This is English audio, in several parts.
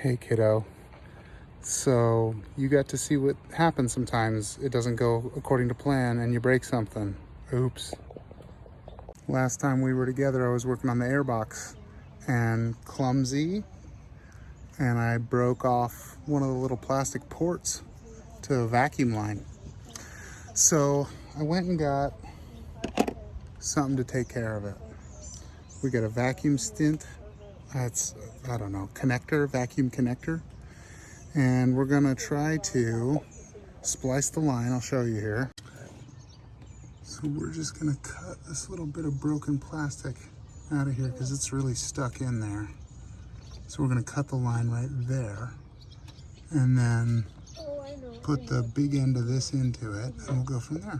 Hey kiddo, so you got to see what happens sometimes. It doesn't go according to plan and you break something. Oops. Last time we were together, I was working on the airbox and clumsy, and I broke off one of the little plastic ports to a vacuum line. So I went and got something to take care of it. We got a vacuum stint. That's, I don't know, vacuum connector. And we're gonna try to splice the line. I'll show you here. So we're just gonna cut this little bit of broken plastic out of here because it's really stuck in there. So we're gonna cut the line right there and then put the big end of this into it and we'll go from there.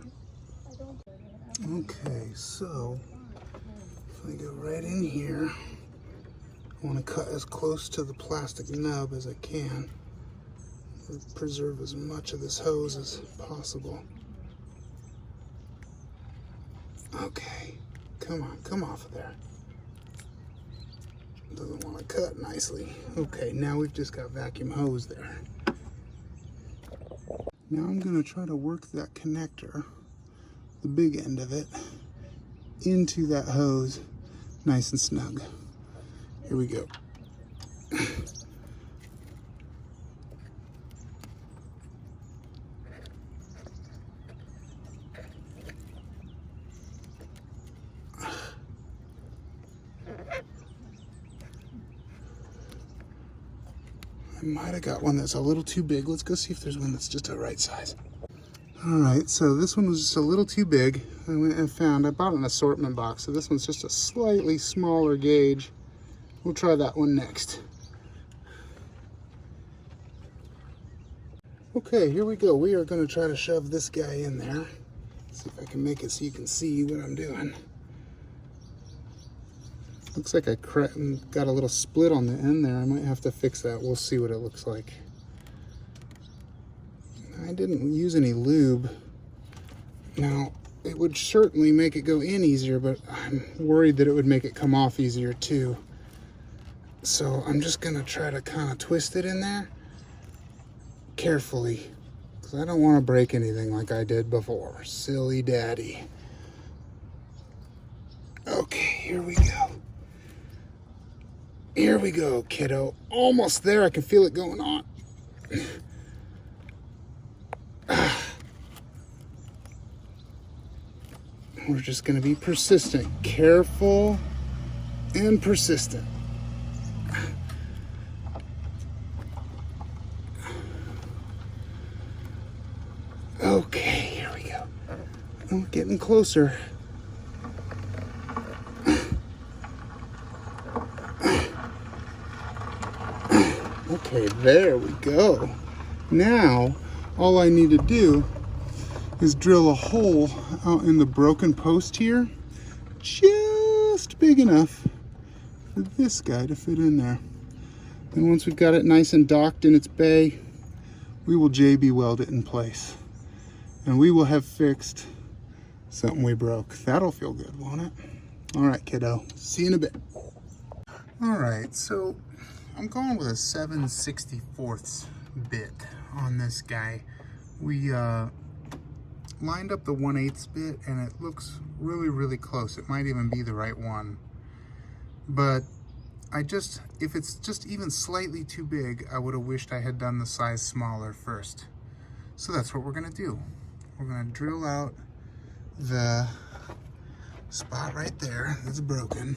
Okay, so if I go right in here, I want to cut as close to the plastic nub as I can. Preserve as much of this hose as possible. Okay, come on, come off of there. Doesn't want to cut nicely. Okay, now we've just got vacuum hose there. Now I'm going to try to work that connector, the big end of it, into that hose nice and snug. Here we go. I might have got one that's a little too big. Let's go see if there's one that's just the right size. All right, so this one was just a little too big. I went and I bought an assortment box, so this one's just a slightly smaller gauge. We'll try that one next. Okay, here we go. We are going to try to shove this guy in there. See if I can make it so you can see what I'm doing. Looks like I got a little split on the end there. I might have to fix that. We'll see what it looks like. I didn't use any lube. Now, it would certainly make it go in easier, but I'm worried that it would make it come off easier too. So I'm just gonna try to kind of twist it in there carefully, because I don't want to break anything like I did before. Silly daddy. Okay, here we go. Here we go, kiddo. Almost there. I can feel it going on. We're just going to be persistent, careful and persistent. Okay, here we go. We're getting closer. Okay, there we go. Now, all I need to do is drill a hole out in the broken post here, just big enough for this guy to fit in there. And once we've got it nice and docked in its bay, we will JB weld it in place. And we will have fixed something we broke. That'll feel good, won't it? All right, kiddo, see you in a bit. All right, so I'm going with a 7/64 bit on this guy. We lined up the 1/8 bit and it looks really, really close. It might even be the right one. But if it's just even slightly too big, I would have wished I had done the size smaller first. So that's what we're gonna do. We're gonna drill out the spot right there that's broken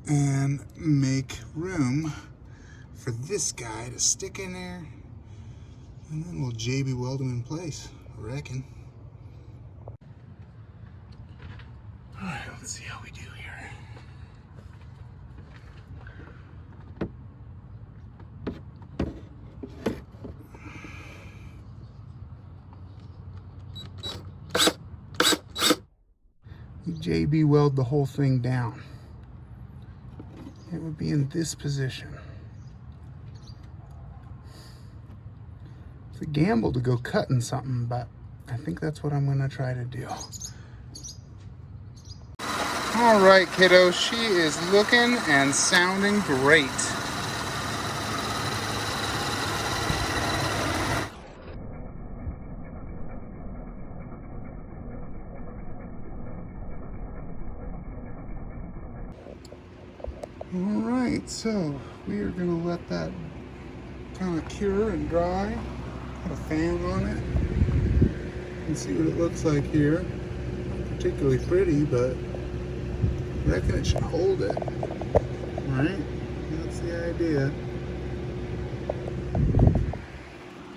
and make room for this guy to stick in there, and then we'll JB weld him in place, I reckon. All right, let's see how we do here. You JB weld the whole thing down. It would be in this position. It's a gamble to go cutting something, but I think that's what I'm gonna try to do. All right, kiddo, she is looking and sounding great. So we are gonna let that kind of cure and dry. Put a fan on it and see what it looks like here. Not particularly pretty, but I reckon it should hold it. Right? That's the idea.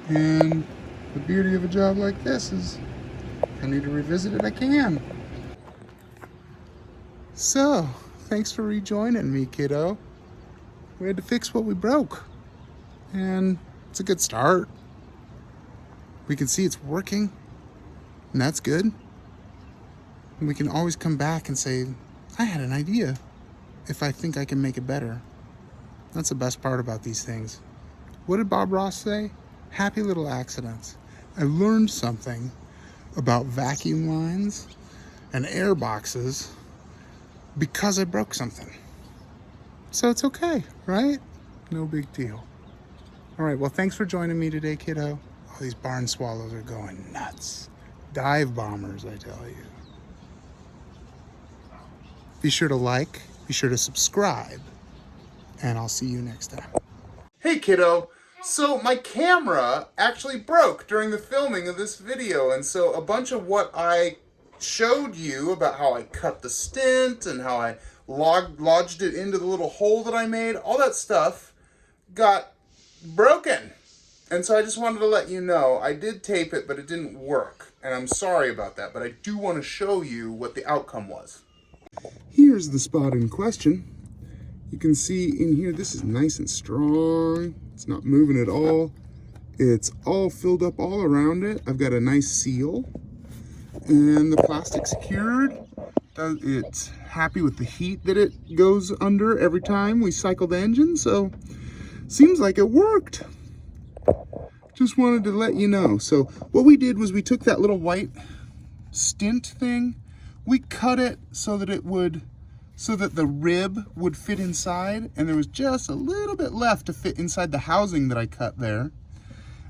And the beauty of a job like this is if I need to revisit it, I can. So, thanks for rejoining me, kiddo. We had to fix what we broke. And it's a good start. We can see it's working, and that's good. And we can always come back and say, I had an idea if I think I can make it better. That's the best part about these things. What did Bob Ross say? Happy little accidents. I learned something about vacuum lines and air boxes because I broke something. So it's okay, right? No big deal. All right, well, thanks for joining me today, kiddo. All these barn swallows are going nuts. Dive bombers, I tell you. Be sure to like, be sure to subscribe, and I'll see you next time. Hey, kiddo. So my camera actually broke during the filming of this video, and so a bunch of what I showed you about how I cut the stent and how I lodged it into the little hole that I made, all that stuff got broken. And so I just wanted to let you know, I did tape it, but it didn't work. And I'm sorry about that, but I do want to show you what the outcome was. Here's the spot in question. You can see in here, this is nice and strong. It's not moving at all. It's all filled up all around it. I've got a nice seal. And the plastic's secured. It's happy with the heat that it goes under every time we cycle the engine, so seems like it worked. Just wanted to let you know. So what we did was we took that little white stint thing, we cut it so that the rib would fit inside, and there was just a little bit left to fit inside the housing that I cut there.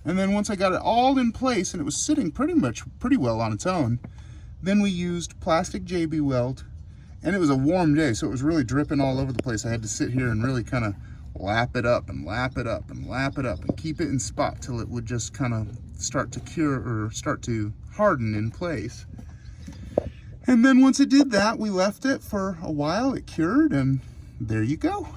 And then once I got it all in place and it was sitting pretty well on its own, then we used plastic JB weld, and it was a warm day, so it was really dripping all over the place. I had to sit here and really kind of lap it up and lap it up and lap it up and keep it in spot till it would just kind of start to cure or start to harden in place. And then once it did that, we left it for a while, it cured, and there you go.